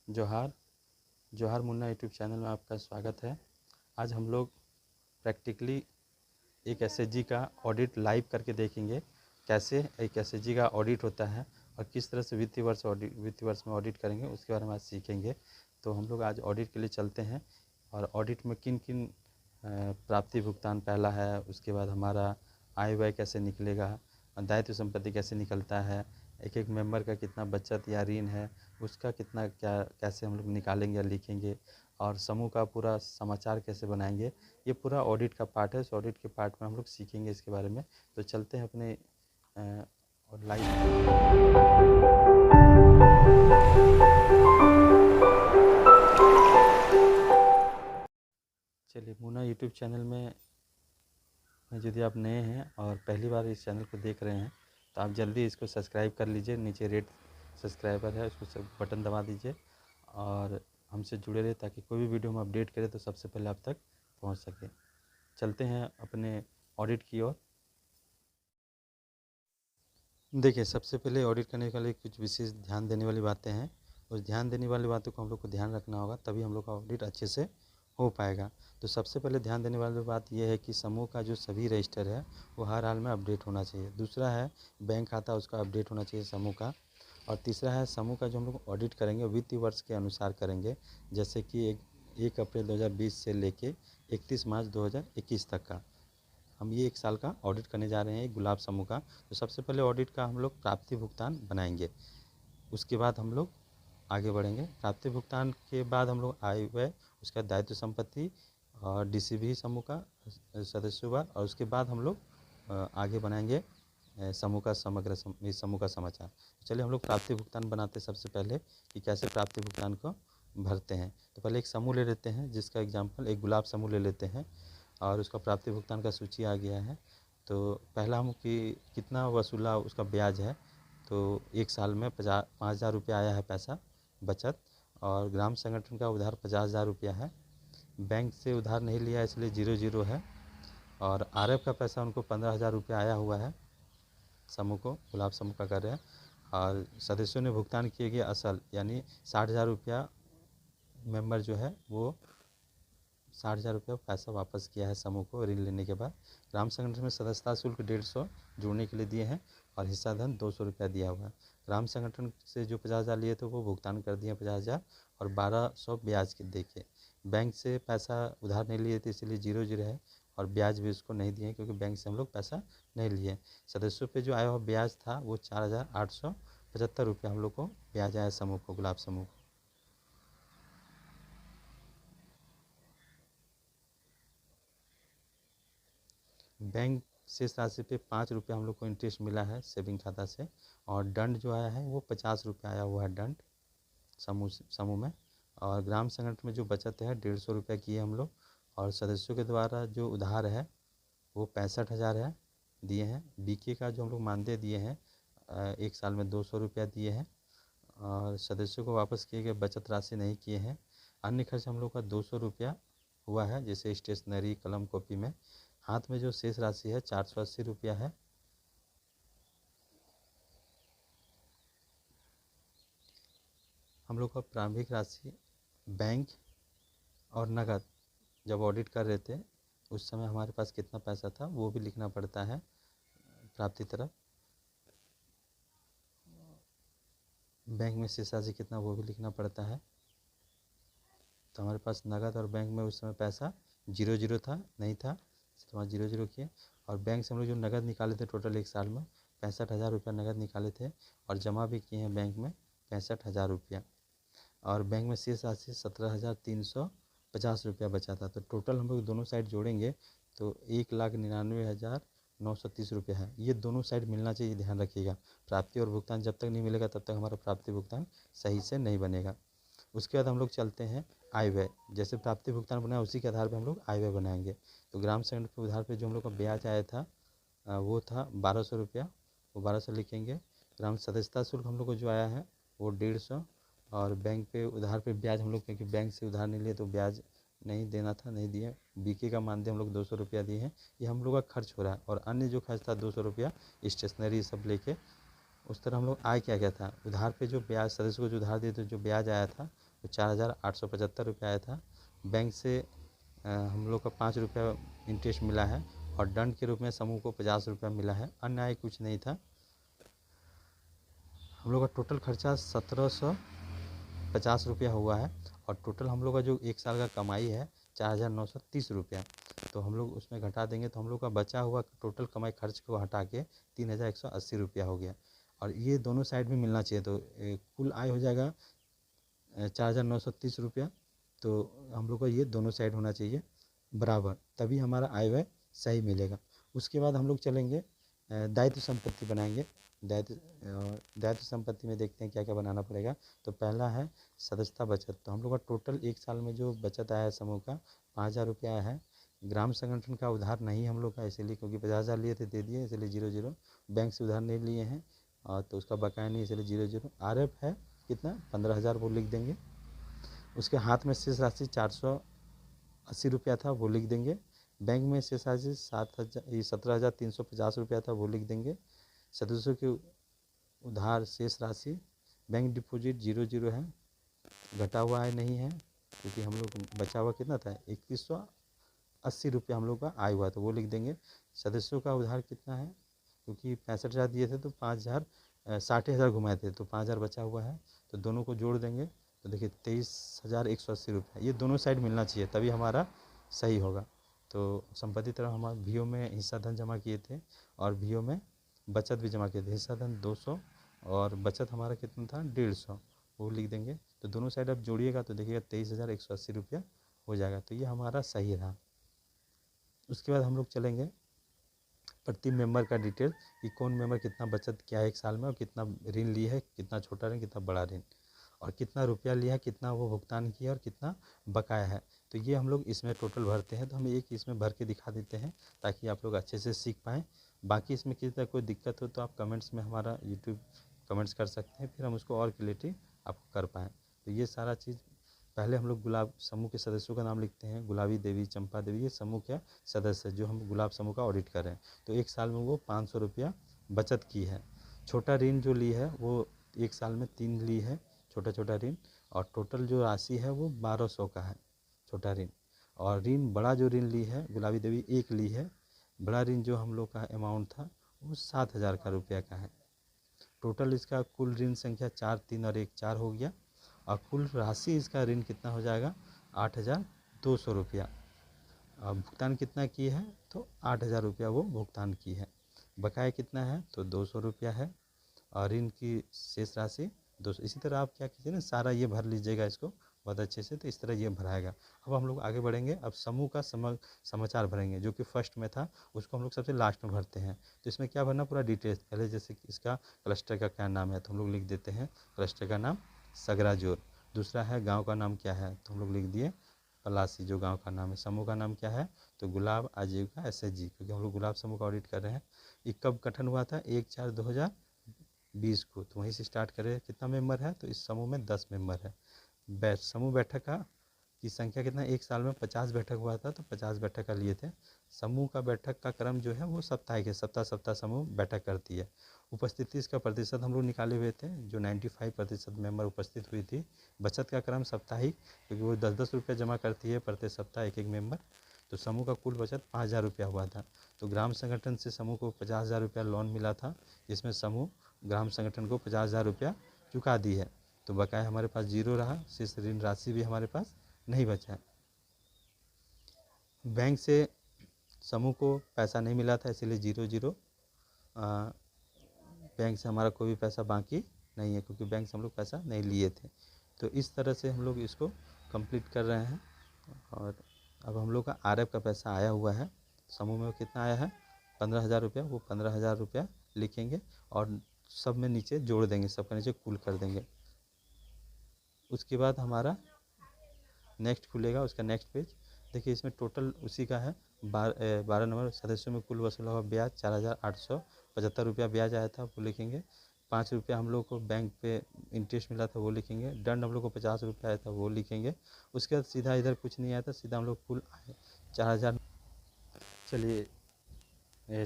जोहार जोहार Munna YouTube channel में आपका स्वागत है। आज हम लोग प्रैक्टिकली एक एसएचजी का ऑडिट लाइव करके देखेंगे, कैसे एक एसएचजी का ऑडिट होता है और किस तरह से वित्तीय वर्ष में ऑडिट करेंगे, उसके बारे में आज सीखेंगे। तो हम लोग आज ऑडिट के लिए चलते हैं और ऑडिट में किन किन प्राप्ति भुगतान पहला है, उसके बाद हमारा आय व्यय कैसे निकलेगा, दायित्व संपत्ति कैसे निकलता है, एक एक मेंबर का कितना बचत या ऋण है, उसका कितना क्या कैसे हम लोग निकालेंगे या लिखेंगे, और समूह का पूरा समाचार कैसे बनाएंगे। ये पूरा ऑडिट का पार्ट है। इस ऑडिट के पार्ट में हम लोग सीखेंगे इसके बारे में। तो चलते हैं अपने और चलिए, मुन्ना यूट्यूब चैनल में यदि आप नए हैं और पहली बार इस चैनल को देख रहे हैं तो आप जल्दी इसको सब्सक्राइब कर लीजिए। नीचे रेड सब्सक्राइबर है, उसको सब बटन दबा दीजिए और हमसे जुड़े रहे ताकि कोई भी वीडियो हम अपडेट करें तो सबसे पहले आप तक पहुंच सके। चलते हैं अपने ऑडिट की ओर। देखिए, सबसे पहले ऑडिट करने के लिए कुछ विशेष ध्यान देने वाली बातें हैं। उस ध्यान देने वाली बातों को हम लोग को ध्यान रखना होगा, तभी हम लोग का ऑडिट अच्छे से हो पाएगा। तो सबसे पहले ध्यान देने वाली बात यह है कि समूह का जो सभी रजिस्टर है वो हर हाल में अपडेट होना चाहिए। दूसरा है बैंक खाता, उसका अपडेट होना चाहिए समूह का। और तीसरा है समूह का जो हम लोग ऑडिट करेंगे वित्तीय वर्ष के अनुसार करेंगे, जैसे कि 1 अप्रैल 2020 से लेके 31 मार्च 2021 तक का हम ये 1 साल का ऑडिट करने जा रहे हैं गुलाब समूह का। तो सबसे पहले ऑडिट का हम लोग प्राप्ति भुगतान बनाएंगे, उसके बाद हम लोग आगे बढ़ेंगे। प्राप्ति भुगतान के बाद हम लोग आय व्यय, उसका दायित्व संपत्ति और डीसीबी समूह का सदस्यवार, और उसके बाद हम लोग आगे बनाएंगे समूह का समूह का समाचार। चलिए हम लोग प्राप्ति भुगतान बनाते हैं। सबसे पहले कि कैसे प्राप्ति भुगतान को भरते हैं, तो पहले एक समूह ले लेते हैं, जिसका एग्जाम्पल एक गुलाब समूह ले लेते हैं और उसका प्राप्ति भुगतान का सूची आ गया है। तो पहला हम कि कितना वसूला उसका ब्याज है, तो 1 साल में 5,000 रुपया आया है पैसा बचत, और ग्राम संगठन का उधार 50,000 रुपया है। बैंक से उधार नहीं लिया इसलिए 0 है। और आरएफ का पैसा उनको 15,000 रुपया आया हुआ है, समूह को गुलाब समूह का कर रहे हैं। और सदस्यों ने भुगतान किए गए असल यानी 60,000 रुपया मेंबर जो है वो 60,000 रुपया पैसा वापस किया है समूह को ऋण लेने के बाद। ग्राम संगठन में सदस्यता शुल्क 150 जुड़ने के लिए दिए हैं और हिस्सा धन 200 रुपया दिया हुआ है। ग्राम संगठन से जो 50,000 लिए थे वो भुगतान कर दिए 50,000 और 1200 ब्याज के देके। बैंक से पैसा उधार नहीं लिए थे इसलिए 0 है, और ब्याज भी उसको नहीं दिए क्योंकि बैंक से हम लोग पैसा नहीं लिए। सदस्यों पे जो आया हुआ ब्याज था वो 4,875 रुपया हम लोग को ब्याज आया समूह को, गुलाब समूह को। बैंक शेष राशि पे 5 रुपया हम लोग को इंटरेस्ट मिला है सेविंग खाता से, और दंड जो आया है वो 50 रुपया आया हुआ है दंड समूह में। और ग्राम संगठन में जो बचत है 150 रुपया की है हम लोग, और सदस्यों के द्वारा जो उधार है वो 65,000 है दिए हैं। बीके का जो हम लोग मानदेय दिए हैं 1 साल में 200 रुपया दिए हैं, और सदस्यों को वापस किए गए बचत राशि नहीं किए हैं। अन्य खर्च हम लोग का 200 रुपया हुआ है, जैसे स्टेशनरी, कलम, कॉपी में। हाथ में जो शेष राशि है 480 रुपया है। हम लोग का प्रारंभिक राशि बैंक और नगद जब ऑडिट कर रहे थे उस समय हमारे पास कितना पैसा था वो भी लिखना पड़ता है प्राप्ति तरफ। बैंक में शेष राशि कितना वो भी लिखना पड़ता है। तो हमारे पास नगद और बैंक में उस समय पैसा 0 था, नहीं था, तो वहाँ 0 किए। और बैंक से हम लोग जो नगद निकाले थे टोटल 1 साल में 65,000 रुपया नगद निकाले थे, और जमा भी किए हैं बैंक में 65,000 रुपया। और बैंक में शेष राशि 17,350 रुपया बचा था। तो टोटल हम लोग दोनों साइड जोड़ेंगे तो 1,99,930 रुपया है। ये दोनों साइड मिलना चाहिए, ध्यान रखिएगा। प्राप्ति और भुगतान जब तक नहीं मिलेगा तब तक हमारा प्राप्ति भुगतान सही से नहीं बनेगा। उसके बाद हम लोग चलते हैं आय व्यय। जैसे प्राप्ति भुगतान बनाया उसी के आधार पर हम लोग आय व्यय बनाएंगे। तो ग्राम संगठन के उधार पे जो हम लोग का ब्याज आया था वो था 1,200 रुपया, वो 1,200 लिखेंगे। ग्राम सदस्यता शुल्क हम लोग को जो आया है वो 150, और बैंक पे उधार पे ब्याज हम लोग क्योंकि बैंक से उधार नहीं लिए तो ब्याज नहीं देना था, नहीं दिए। बीके का मानदेय हम लोग 200 रुपया दिए हैं। ये हम लोग का खर्च हो रहा है, और अन्य जो खर्च था 200 रुपया स्टेशनरी सब लेके। उस तरह हम लोग आय क्या क्या था, उधार पे जो ब्याज सदस्य को जो उधार दिए थे जो ब्याज आया था वो वो 4,875 रुपये आया था। बैंक से हम लोग का 5 रुपया इंटरेस्ट मिला है और दंड के रूप में समूह को 50 रुपया मिला है। अन्य आय कुछ नहीं था। हम लोग का टोटल खर्चा 1750 रुपया हुआ है और टोटल हम लोग का जो 1 साल का कमाई है 4,930 रुपया। तो हम लोग उसमें घटा देंगे तो हम लोग का बचा हुआ टोटल कमाई खर्च को हटा के 3,180 रुपया हो गया। और ये दोनों साइड में मिलना चाहिए, तो कुल आय हो जाएगा 4,930 रुपया। तो हम लोग को ये दोनों साइड होना चाहिए बराबर, तभी हमारा आय व्यय सही मिलेगा। उसके बाद हम लोग चलेंगे दायित्व संपत्ति बनाएंगे। दायित्व संपत्ति में देखते हैं क्या क्या बनाना पड़ेगा। तो पहला है सदस्यता बचत। तो हम लोग का टोटल 1 साल में जो बचत आया है समूह का 5,000 रुपया आया है। ग्राम संगठन का उधार नहीं हम लोग का, इसीलिए क्योंकि 50,000 लिए थे दे दिए, इसलिए 0 बैंक से उधार नहीं लिए हैं और तो उसका बकाया नहीं, इसलिए 0 RF है कितना 15,000 वो लिख देंगे। उसके हाथ में शेष राशि 480 रुपया था वो लिख देंगे। बैंक में शेष राशि 17,350 रुपया था वो लिख देंगे। सदस्यों के उधार शेष राशि बैंक डिपॉजिट 0 है, घटा हुआ है नहीं है क्योंकि हम लोग बचा हुआ कितना था 3180 रुपया हम लोग का आय हुआ तो वो लिख देंगे। सदस्यों का उधार कितना है क्योंकि 65,000 दिए थे तो 5,000 60,000 घुमाए थे तो 5,000 बचा हुआ है, तो दोनों को जोड़ देंगे तो देखिए 23,180 रुपया। ये दोनों साइड मिलना चाहिए तभी हमारा सही होगा। तो संपत्ति तरफ हमारा VO में हिस्सा धन जमा किए थे और VO में बचत भी जमा किए थे। हिस्सा धन 200 और बचत हमारा कितना था 150, वो लिख देंगे। तो दोनों साइड आप जोड़िएगा तो देखिएगा 23,180 रुपया हो जाएगा। तो ये हमारा सही रहा। उसके बाद हम लोग चलेंगे प्रति मेंबर का डिटेल कि कौन मेंबर कितना बचत किया है 1 साल में और कितना ऋण लिया है, कितना छोटा ऋण कितना बड़ा ऋण, और कितना रुपया लिया है, कितना वो भुगतान किया और कितना बकाया है। तो ये हम लोग इसमें टोटल भरते हैं। तो हम एक इसमें भर के दिखा देते हैं ताकि आप लोग अच्छे से सीख पाएँ। बाकी इसमें किसी तरह कोई दिक्कत हो तो आप कमेंट्स में हमारा यूट्यूब कमेंट्स कर सकते हैं, फिर हम उसको और क्लियरिटी आपको कर पाएँ। तो ये सारा चीज़ पहले हम लोग गुलाब समूह के सदस्यों का नाम लिखते हैं। गुलाबी देवी, चंपा देवी, ये समूह के सदस्य जो हम गुलाब समूह का ऑडिट कर रहे हैं। तो 1 साल में वो 500 रुपया बचत की है। छोटा ऋण जो ली है वो 1 साल में 3 ली है छोटा छोटा ऋण, और टोटल जो राशि है वो 1200 का है छोटा ऋण। और ऋण बड़ा जो ऋण ली है गुलाबी देवी 1 ली है। बड़ा ऋण जो हम लोग का अमाउंट था वो 7,000 का रुपया का है। टोटल इसका कुल ऋण संख्या 4, 3 और 1 4 हो गया और कुल राशि इसका ऋण कितना हो जाएगा 8,200 रुपया। भुगतान कितना की है तो 8,000 रुपया वो भुगतान की है। बकाया कितना है तो 200 रुपया है और ऋण की शेष राशि 200। इसी तरह आप क्या कीजिए ना सारा ये भर लीजिएगा इसको बहुत अच्छे से, तो इस तरह ये भराएगा। अब हम लोग आगे बढ़ेंगे। अब समूह का समाचार भरेंगे जो कि फर्स्ट में था, उसको हम लोग सबसे लास्ट में भरते हैं। तो इसमें क्या भरना पूरा डिटेल्स पहले, जैसे कि इसका क्लस्टर का क्या नाम है तो हम लोग लिख देते हैं क्लस्टर का नाम सगराजोर। दूसरा है गांव का नाम क्या है तो हम लोग लिख दिए पलासी जो गांव का नाम है। समूह का नाम क्या है तो गुलाब आजीविका SHG, क्योंकि हम लोग गुलाब समूह का ऑडिट कर रहे हैं। ये कब गठन हुआ था 1/4/2020 को, तो वहीं से स्टार्ट करें। कितना मेंबर है तो इस समूह में 10 मेंबर है। समूह बैठक का की संख्या कितना 1 साल में 50 बैठक हुआ था तो 50 बैठक का लिए थे। समूह का बैठक का क्रम जो है वो साप्ताहिक है, सप्ताह समूह बैठक करती है। उपस्थिति इसका प्रतिशत हम लोग निकाले हुए थे जो 95% मेंबर उपस्थित हुई थी। बचत का क्रम साप्ताहिक, क्योंकि वो 10-10 रुपया जमा करती है प्रति सप्ताह एक मेंबर। तो समूह का कुल बचत 5,000 रुपया हुआ था। तो ग्राम संगठन से समूह को 50,000 रुपया लोन मिला था, जिसमें समूह ग्राम संगठन को 50,000 रुपया चुका दी है। तो बकाया हमारे पास 0 रहा, शेष ऋण राशि भी हमारे पास नहीं बचा है। बैंक से समूह को पैसा नहीं मिला था इसीलिए 0 बैंक से हमारा कोई भी पैसा बाकी नहीं है क्योंकि बैंक से हम लोग पैसा नहीं लिए थे। तो इस तरह से हम लोग इसको कंप्लीट कर रहे हैं। और अब हम लोग का RF का पैसा आया हुआ है समूह में, कितना आया है 15,000 रुपया। वो 15,000 रुपया लिखेंगे और सब में नीचे जोड़ देंगे, सबका नीचे कुल कर देंगे। उसके बाद हमारा नेक्स्ट खुलेगा, उसका नेक्स्ट पेज देखिए। इसमें टोटल उसी का है 12 नंबर। सदस्यों में कुल वसूला हुआ ब्याज 4,875 रुपया ब्याज आया था वो लिखेंगे। 5 रुपया हम लोग को बैंक पे इंटरेस्ट मिला था वो लिखेंगे। दंड हम लोग को 50 रुपया आया था वो लिखेंगे। उसके बाद सीधा इधर कुछ नहीं आया था, सीधा हम लोग कुल 4,000। चलिए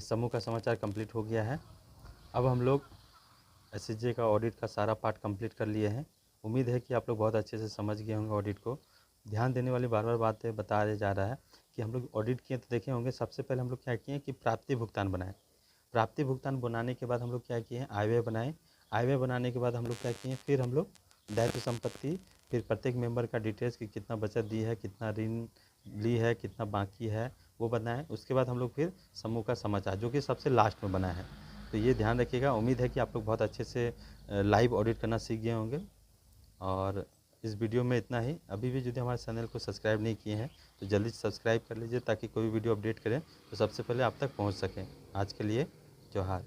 समूह का समाचार कंप्लीट हो गया है। अब हम लोग SHG का ऑडिट का सारा पार्ट कंप्लीट कर लिए हैं। उम्मीद है कि आप लोग बहुत अच्छे से समझ गए होंगे ऑडिट को। ध्यान देने वाली बार बार बातें बताया जा रहा है कि हम लोग ऑडिट किए तो देखे होंगे, सबसे पहले हम लोग क्या किए कि प्राप्ति भुगतान बनाए। प्राप्ति भुगतान बनाने के बाद हम लोग क्या किए हैं, आय व्यय बनाए। आय व्यय बनाने के बाद हम लोग क्या किए हैं, फिर हम लोग दायित्व संपत्ति, फिर प्रत्येक मेंबर का डिटेल्स कि कितना बचत दी है, कितना ऋण ली है, कितना बाकी है, वो बनाए। उसके बाद हम लोग फिर समूह का समाचार, जो कि सबसे लास्ट में बना है। तो ये ध्यान रखिएगा। उम्मीद है कि आप लोग बहुत अच्छे से लाइव ऑडिट करना सीख गए होंगे। और इस वीडियो में इतना ही। अभी भी यदि हमारे चैनल को सब्सक्राइब नहीं किए हैं तो जल्दी से सब्सक्राइब कर लीजिए, ताकि कोई भी वीडियो अपडेट करें तो सबसे पहले आप तक पहुंच सकें। आज के लिए जोहार।